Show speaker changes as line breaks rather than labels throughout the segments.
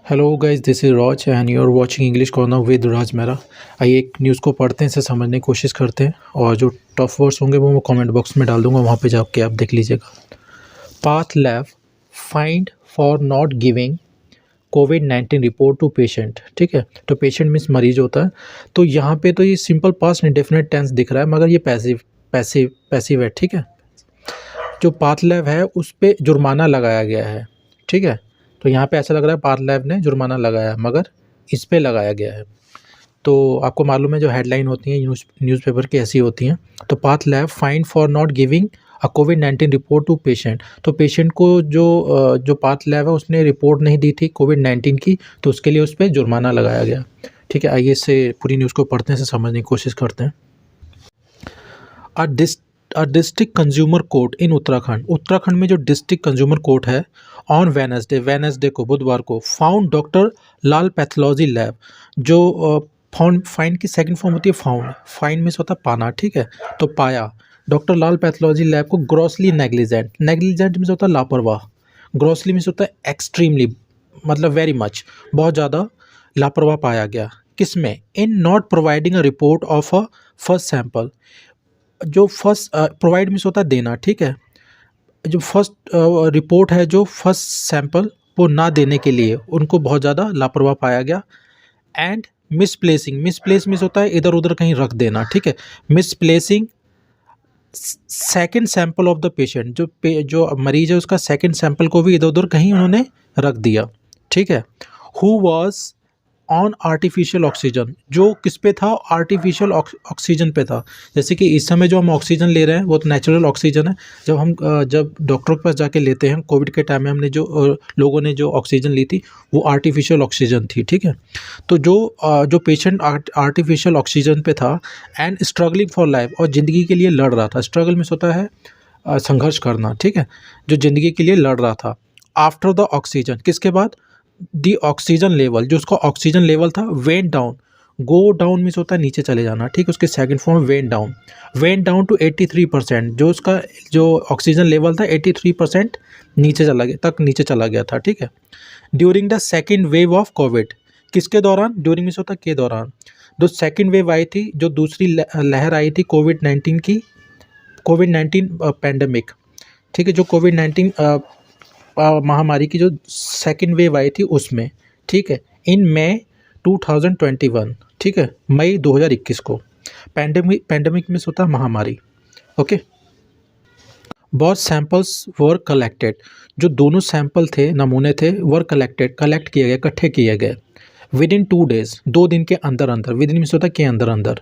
Hello guys, this is Raj and you are watching English Corner with Raj Mehra. आइए एक news को पढ़ते हैं, इसे समझने की कोशिश करते हैं और जो टफ वर्ड्स होंगे वो मैं कमेंट बॉक्स में डाल दूंगा, वहाँ पे जाके आप देख लीजिएगा। Path lab fined for not giving कोविड-19 रिपोर्ट टू पेशेंट। ठीक है, तो पेशेंट मीन्स मरीज होता है। तो यहाँ पे तो ये सिंपल पास्ट इंडेफिनिट टेंस दिख रहा है, मगर ये पैसिव पैसिव पैसिव है। ठीक है, जो पाथ लैब है उस पे जुर्माना लगाया गया है। ठीक है, तो यहाँ पे ऐसा लग रहा है पाथ लैब ने जुर्माना लगाया है, मगर इस पे लगाया गया है। तो आपको मालूम है जो हेडलाइन होती हैं न्यूज़पेपर की ऐसी होती हैं। तो path lab fine for not giving a कोविड-19 रिपोर्ट टू पेशेंट। तो पेशेंट को जो पाथ लैब है उसने रिपोर्ट नहीं दी थी कोविड-19 की, तो उसके लिए उस पर जुर्माना लगाया गया। ठीक है, आइए इससे पूरी न्यूज़ को पढ़ते हैं, इसे समझने की कोशिश करते हैं। अ डिस्ट्रिक्ट कंज्यूमर कोर्ट इन उत्तराखंड में जो डिस्ट्रिक्ट कंज्यूमर कोर्ट है ऑन वेनसडे को बुधवार को फाउंड डॉक्टर लाल पैथोलॉजी लैब। जो फाइंड की सेकंड फॉर्म होती है फाइंड में से होता है पाना। ठीक है, तो पाया डॉक्टर लाल पैथोलॉजी लैब को ग्रॉसली नेग्लिजेंट में से होता है लापरवाह, ग्रॉसली में से होता है एक्सट्रीमली, मतलब वेरी मच, बहुत ज़्यादा लापरवाह पाया गया। किसमें? In not providing a report of a first sample. जो फर्स्ट प्रोवाइड मीन्स होता है देना। ठीक है, जो फर्स्ट रिपोर्ट है, जो फर्स्ट सैंपल वो ना देने के लिए उनको बहुत ज़्यादा लापरवाह पाया गया। एंड मिसप्लेस मीन्स होता है इधर उधर कहीं रख देना। ठीक है, misplacing second sample of the patient. जो मरीज है उसका सेकंड सैंपल को भी इधर उधर कहीं उन्होंने रख दिया। ठीक है, who was on artificial oxygen. जो किस पे था? आर्टिफिशियल ऑक्सीजन पे था। जैसे कि इस समय जो हम ऑक्सीजन ले रहे हैं वो तो नेचुरल ऑक्सीजन है। जब डॉक्टर के पास जाके लेते हैं, कोविड के टाइम में हमने लोगों ने जो ऑक्सीजन ली थी वो आर्टिफिशियल ऑक्सीजन थी। ठीक है, तो जो पेशेंट आर्टिफिशियल ऑक्सीजन पे था एंड स्ट्रगलिंग फॉर लाइफ, और ज़िंदगी के लिए लड़ रहा था। स्ट्रगल में होता है संघर्ष करना। ठीक है, जो ज़िंदगी के लिए लड़ रहा था। आफ्टर द ऑक्सीजन, किसके बाद? दी ऑक्सीजन लेवल, जो उसका ऑक्सीजन लेवल था went down. Go down means होता है नीचे चले जाना। ठीक है, उसके second form went down to 83%। जो उसका जो ऑक्सीजन लेवल था 83% नीचे चला गया था। ठीक है, during the second wave of Covid. किसके दौरान? ड्यूरिंग मीन्स होता है के दौरान। जो सेकंड वेव आई थी, जो दूसरी लहर आई थी कोविड-19 पैंडेमिक। ठीक है, जो कोविड-19 महामारी की जो सेकंड वेव आई थी उसमें। ठीक है, इन मई 2021। ठीक है, मई 2021 को। पैंडेमिक में होता है महामारी। ओके, बहुत सैंपल्स वर कलेक्टेड। जो दोनों सैंपल थे, नमूने थे, वर कलेक्ट किए गए, इकट्ठे किए गए। विद इन 2 डेज, 2 दिन के अंदर विद इन में होता है के अंदर।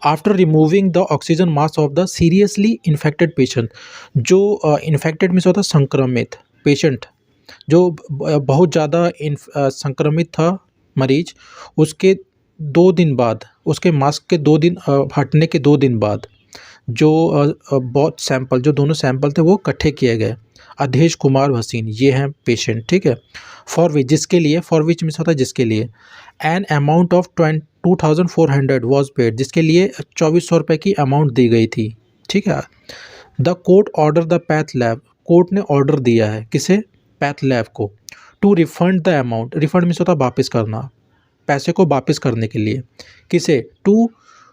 After removing the oxygen mask of the seriously infected patient. जो इन्फेक्टेड में होता है संक्रमित पेशेंट, जो बहुत ज़्यादा संक्रमित था मरीज, उसके 2 दिन बाद, उसके मास्क के 2 दिन हटने के 2 दिन बाद जो बहुत सैंपल, जो दोनों सैंपल थे वो इकट्ठे किए गए। अधेश कुमार भसीन, ये हैं पेशेंट। ठीक है, फॉर विच मीन्स होता है जिसके लिए। An amount of 2400 was paid, जिसके लिए 2400 रुपये की अमाउंट दी गई थी। ठीक है, the court order the path lab. Court ने ऑर्डर दिया है किसे? पैथ लैब को। To refund the amount, refund means होता है वापस करना, पैसे को वापस करने के लिए। किसे? टू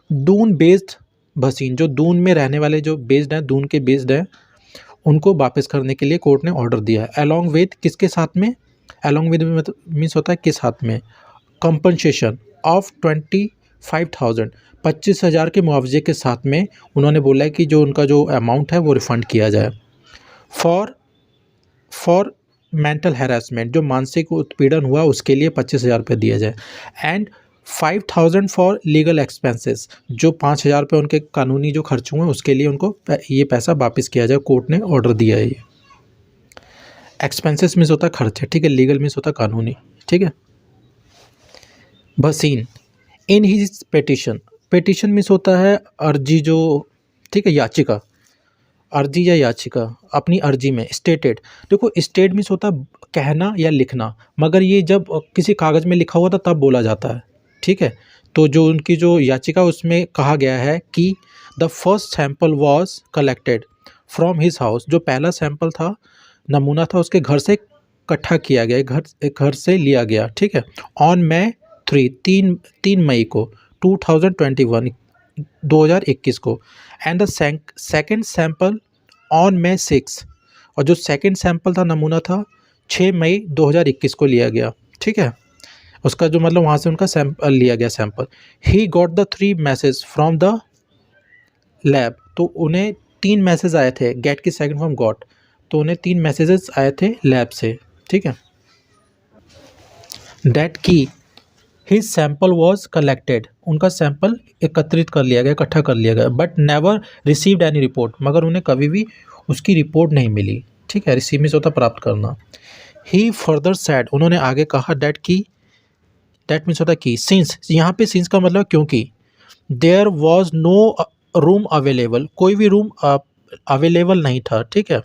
दून बेस्ड भसीन, जो दून में रहने वाले जो बेस्ड हैं, दून के बेस्ड हैं, उनको वापस करने के लिए कोर्ट ने ऑर्डर दिया है। अलॉन्ग विद, किसके साथ में? अलॉन्ग विद मीन्स होता है किस साथ में? कंपनसेशन ऑफ 25,000, 25,000 के मुआवजे के साथ में उन्होंने बोला है कि जो उनका जो अमाउंट है वो रिफ़ंड किया जाए। फॉर मेंटल हैरेसमेंट, जो मानसिक उत्पीड़न हुआ उसके लिए 25,000 रुपये दिया जाए। एंड 5,000 फॉर लीगल एक्सपेंसेस, जो 5,000 रुपये उनके कानूनी जो खर्च हुए उसके लिए उनको ये पैसा वापस किया जाए। कोर्ट ने ऑर्डर दिया है ये। एक्सपेंसेस मीन्स होता है खर्च। ठीक है, लीगल मीन्स होता है कानूनी। ठीक है, Bhasin in his petition means होता है अर्जी, जो ठीक है याचिका, अर्जी या याचिका, अपनी अर्जी में। स्टेटेड, देखो स्टेट मीन्स होता है कहना या लिखना, मगर ये जब किसी कागज़ में लिखा हुआ था तब बोला जाता है। ठीक है, तो जो उनकी जो याचिका उसमें कहा गया है कि the first sample was collected from his house. जो पहला सैंपल था, नमूना था, उसके घर से इकट्ठा किया गया, एक घर से लिया गया, ठीक है। ऑन May 3, 3 मई को 2021, 2021 को, and the second sample on May 6, और जो सेकेंड सैंपल था, नमूना था, 6 मई 2021 को लिया गया, ठीक है। उसका जो मतलब वहाँ से उनका सैंपल लिया गया sample. He got the 3 message from the lab, तो उन्हें 3 मैसेज आए थे, गेट की सेकंड फॉर्म गॉट, तो उन्हें 3 मैसेजेस आए थे लैब से, ठीक है। दैट की हिज सैंपल वॉज कलेक्टेड, उनका सैंपल एकत्रित कर लिया गया, इकट्ठा कर लिया गया, but never received any report, मगर उन्हें कभी भी उसकी रिपोर्ट नहीं मिली, ठीक है। रिसीव मीन्स होता प्राप्त करना। ही फर्दर सैड, उन्होंने आगे कहा, दैट मीन्स होता की, सिंस, यहाँ पे सिंस का मतलब क्योंकि, there was no room available, कोई भी रूम अवेलेबल नहीं था, ठीक है।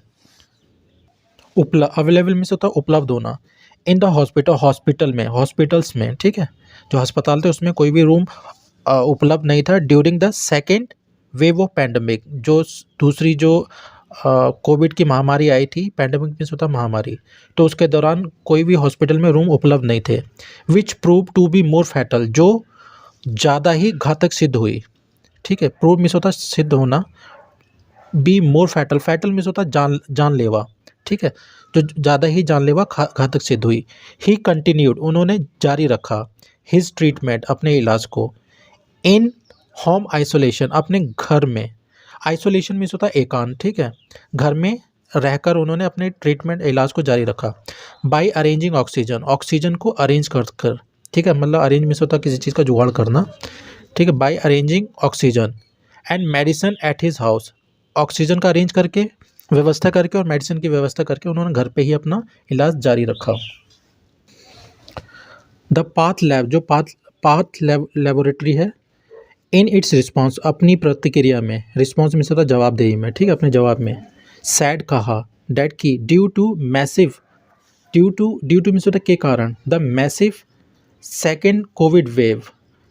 अवेलेबल मीन्स होता उपलब्ध होना। इन द हॉस्पिटल में, हॉस्पिटल्स में, ठीक है, जो अस्पताल थे उसमें कोई भी रूम उपलब्ध नहीं था। During the second wave of pandemic, जो दूसरी जो कोविड की महामारी आई थी, पैंडमिक मीन्स होता महामारी, तो उसके दौरान कोई भी हॉस्पिटल में रूम उपलब्ध नहीं थे। Which prove to be more fatal, जो ज़्यादा ही घातक सिद्ध हुई, ठीक है। प्रूव मीन्स होता सिद्ध होना, B more fatal, fatal means होता जानलेवा, ठीक है, जो ज़्यादा ही जानलेवा घातक सिद्ध हुई। ही कंटिन्यूड, उन्होंने जारी रखा, हिज ट्रीटमेंट, अपने इलाज को, इन होम आइसोलेशन, अपने घर में, आइसोलेशन मीन्स होता एकांत, ठीक है, घर में रहकर उन्होंने अपने ट्रीटमेंट इलाज को जारी रखा। बाय अरेंजिंग ऑक्सीजन, ऑक्सीजन को अरेंज कर, ठीक है, मतलब अरेंज मीन्स होता किसी चीज़ का जुगाड़ करना, ठीक है। By arranging oxygen and medicine at his house, oxygen का अरेंज करके, व्यवस्था करके, और मेडिसिन की व्यवस्था करके उन्होंने घर पे ही अपना इलाज जारी रखा। द पाथ लैब, जो पाथ लेबोरेटरी है, इन इट्स रिस्पॉन्स, अपनी प्रतिक्रिया में, रिस्पॉन्स में से होता जवाबदेही में, ठीक है, अपने जवाब में, सैड कहा, डेट की, ड्यू टू मीन्स होता के कारण, the massive second Covid wave,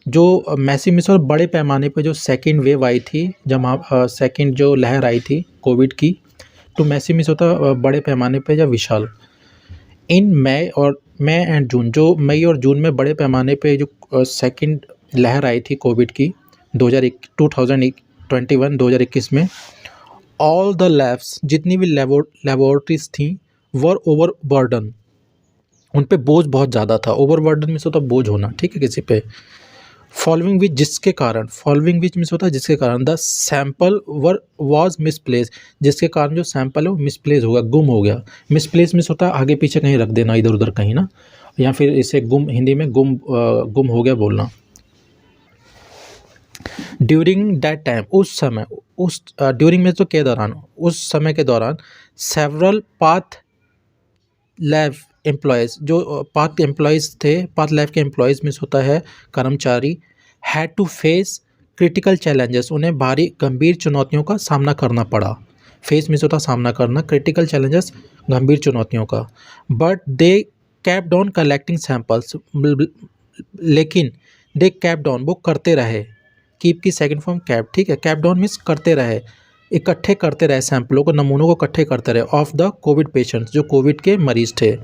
जो मैसिव मीन्स होता बड़े पैमाने पे जो सेकेंड वेव आई थी, जब सेकेंड जो लहर आई थी कोविड की, तो मैसिव मीन्स होता बड़े पैमाने पे या विशाल। इन मई एंड जून, जो मई और जून में बड़े पैमाने पे जो सेकेंड लहर आई थी कोविड की 2021 में, ऑल द लैब्स, जितनी भी लेबोरेटरीज थी, वर ओवर बर्डन, उन पे बोझ बहुत ज़्यादा था। ओवर बर्डन मीन्स होता बोझ होना, ठीक है, किसी पे। फॉलोइंग विच, जिसके कारण, फॉलोइंग विच मीन्स होता है जिसके कारण, द सैंपल वॉज मिसप्लेस, जिसके कारण जो सैंपल है वो मिसप्लेस हो गया, गुम हो गया। मिसप्लेस मीन्स होता है आगे पीछे कहीं रख देना, इधर उधर कहीं ना, या फिर इसे गुम, हिंदी में गुम हो गया बोलना। ड्यूरिंग दैट टाइम, उस समय, ड्यूरिंग में तो के दौरान, उस समय के दौरान, सेवरल पाथ लैब एम्प्लॉयज़, जो पाथ एम्प्लॉयज़ थे, पाथ लैब के एम्प्लॉयज़ मीन्स होता है कर्मचारी, had to face critical challenges, उन्हें भारी गंभीर चुनौतियों का सामना करना पड़ा। फेस मीन्स होता सामना करना, क्रिटिकल चैलेंजेस गंभीर चुनौतियों का। But they capped on collecting samples, लेकिन दे कैप्ड ऑन, वो करते रहे, कीप की सेकंड फॉर्म कैप, ठीक है। कैप डाउन मीन्स करते रहे, इकट्ठे करते रहे सैंपलों को, नमूनों को इकट्ठे करते रहे, ऑफ द कोविड पेशेंट्स, जो कोविड के मरीज थे।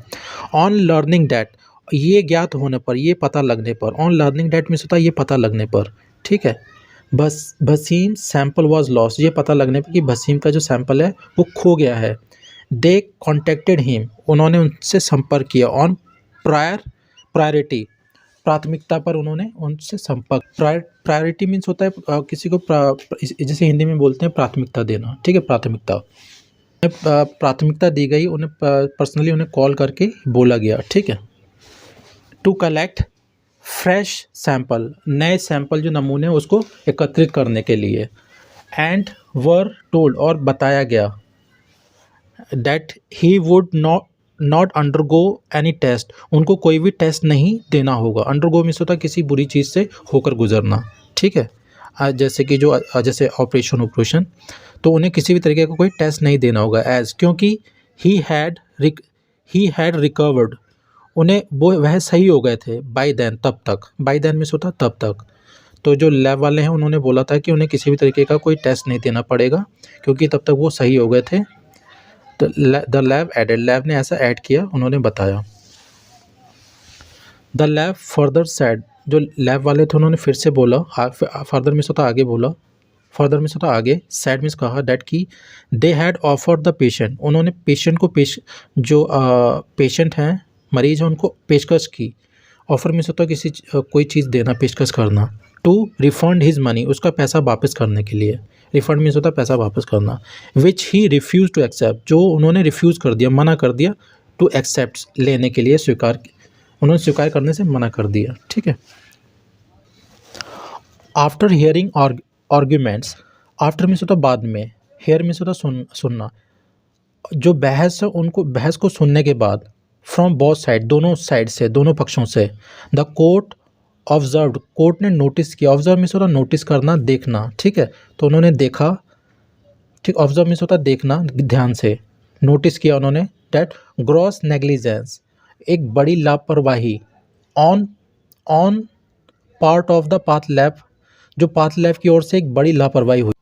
ऑन लर्निंग डैट, ये ज्ञात होने पर, ये पता लगने पर, ऑन लर्निंग डैट मीन्स होता है ये पता लगने पर, ठीक है। भसीम सैंपल वॉज लॉस, ये पता लगने पर कि भसीम का जो सैंपल है वो खो गया है। दे कॉन्टेक्टेड हिम, उन्होंने उनसे संपर्क किया। ऑन प्रायोरिटी, प्राथमिकता पर उन्होंने उनसे संपर्क। प्रायोरिटी मीन्स होता है किसी को जैसे हिंदी में बोलते हैं प्राथमिकता देना, ठीक है, प्राथमिकता दी गई, उन्हें पर्सनली उन्हें कॉल करके बोला गया, ठीक है। टू कलेक्ट फ्रेश सैंपल, नए सैंपल जो नमूने उसको एकत्रित करने के लिए। एंड वर टोल्ड, और बताया गया, that he would not undergo any test, उनको कोई भी टेस्ट नहीं देना होगा। अंडरगो मीन्स होता है किसी बुरी चीज़ से होकर गुजरना, ठीक है, जैसे कि जैसे ऑपरेशन, तो उन्हें किसी भी तरीके का कोई टेस्ट नहीं देना होगा। एज, क्योंकि ही हैड रिकवर्ड, उन्हें वह सही हो गए थे। बाय देन, तब तक, बाय देन मीन्स होता तब तक। तो जो लैब वाले हैं उन्होंने बोला था कि उन्हें किसी भी तरीके का कोई टेस्ट नहीं देना पड़ेगा, क्योंकि तब तक वो सही हो गए थे। द लैब एडेड, लैब ने ऐसा ऐड किया, उन्होंने बताया। द लैब फर्दर सेड, जो लैब वाले थे उन्होंने फिर से बोला, फर्दर मीन्स होता आगे बोला, फर्दर मीन्स होता आगे, सैड मीन्स कहा, डैट की they had offered the patient, उन्होंने पेशेंट को जो पेशेंट हैं, मरीज हैं, उनको पेशकश की। ऑफर मीन्स होता किसी कोई चीज़ देना, पेशकश करना। टू रिफंड हिज मनी, उसका पैसा वापस करने के लिए। रिफंड मीन्स होता पैसा वापस करना। विच ही रिफ्यूज़ टू एक्सेप्ट, जो उन्होंने रिफ्यूज़ कर दिया, मना कर दिया। टू एक्सेप्ट, लेने के लिए, उन्होंने स्वीकार करने से मना कर दिया। ठीक है। After hearing arguments, after means होता बाद में, हेयर मीन्स होता सुनना। जो बहस है उनको, बहस को सुनने के बाद, फ्रॉम बोथ साइड, दोनों साइड से, दोनों पक्षों से, द कोर्ट ऑब्जर्व्ड, कोर्ट ने नोटिस किया। ऑब्जर्व मीन्स होता नोटिस करना, देखना। ठीक है, तो उन्होंने देखा। ठीक, ऑब्जर्व मीन्स होता देखना, ध्यान से। नोटिस किया उन्होंने, डैट ग्रॉस नेग्लिजेंस, एक बड़ी लापरवाही, on part of the path lab, जो पाथ लैब की ओर से एक बड़ी लापरवाही हुई।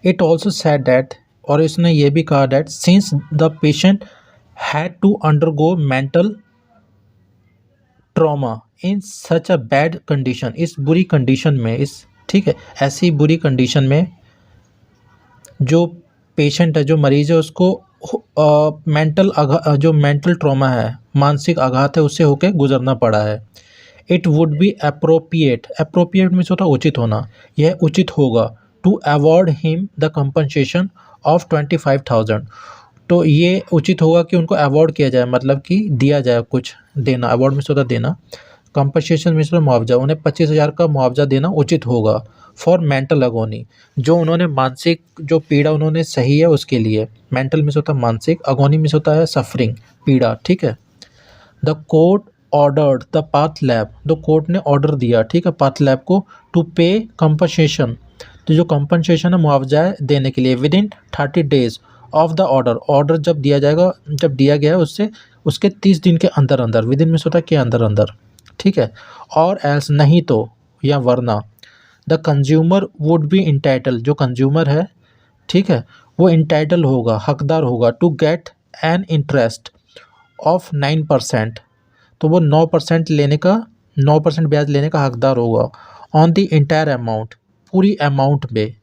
इट ऑल्सो सेड डैट, और इसने ये भी कहा that since the patient had to undergo mental trauma in such a bad condition, इस बुरी कंडीशन में, इस, ठीक है, ऐसी बुरी कंडीशन में जो पेशेंट है, जो मरीज है, उसको जो मेंटल ट्रॉमा है, मानसिक आघात है, उससे होकर गुजरना पड़ा है। It would be appropriate, appropriate means होता उचित होना, यह उचित होगा। To award him the compensation of 25,000, तो ये उचित होगा कि उनको अवॉर्ड किया जाए, मतलब कि दिया जाए, कुछ देना। अवॉर्ड मीन्स होता देना, कंपनसेशन मीन्स मुआवजा, उन्हें 25,000 का मुआवजा देना उचित होगा। फॉर मेंटल अगोनी, जो उन्होंने मानसिक जो पीड़ा उन्होंने सही है उसके लिए। मेंटल मीन्स होता मानसिक, अगोनी मीन्स होता है सफरिंग, पीड़ा। ठीक है। The court ordered the path lab, तो कोर्ट ने ऑर्डर दिया, ठीक है, पाथ लैब को, टू पे कंपनसेशन, तो जो कंपनसेशन है, मुआवजा देने के लिए, with in 30 days of the order, order जब दिया जाएगा, जब दिया गया है उससे उसके 30 दिन के अंदर अंदर, विद इन मीन्स होता है के अंदर अंदर। ठीक है। और एल्स, नहीं तो, या वरना, the consumer would be entitled, जो कंज्यूमर है, ठीक है, वो इंटाइटल होगा, हकदार होगा, to get an interest of 9%, तो वो 9% लेने का, 9% ब्याज लेने का हकदार होगा। ऑन द इंटायर अमाउंट, पूरी अमाउंट में।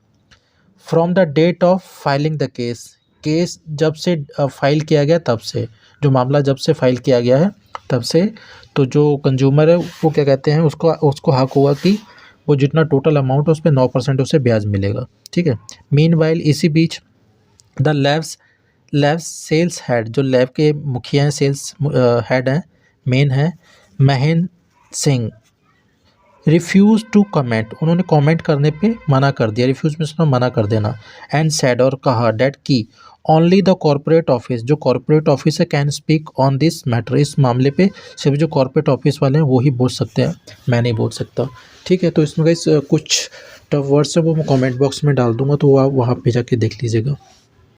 From the date of filing the case, case जब से फाइल किया गया तब से, जो मामला जब से फाइल किया गया है तब से, तो जो कंज्यूमर है वो क्या कहते हैं, उसको हक होगा कि वो जितना टोटल अमाउंट है उस पर 9% उसे ब्याज मिलेगा। ठीक है। मीनवाइल, इसी बीच, द लैब्स सेल्स हेड, जो लैब के मुखिया हैं, सेल्स हेड हैं, मेन है, Mahendra Singh, refuse to comment, उन्होंने कमेंट करने पे मना कर दिया। रिफ्यूज़ में मना कर देना। एंड सेड, और कहा, डैट की ओनली द कॉर्पोरेट ऑफिस, जो कॉर्पोरेट ऑफिस है, can speak on this matter, इस मामले पे सिर्फ जो कॉर्पोरेट ऑफिस वाले हैं वो ही बोल सकते हैं, मैं नहीं बोल सकता। ठीक है। तो इसमें गाइस कुछ टफ वर्ड्स है वो मैं कमेंट बॉक्स में डाल दूंगा, तो आप वहाँ पे जाके देख लीजिएगा।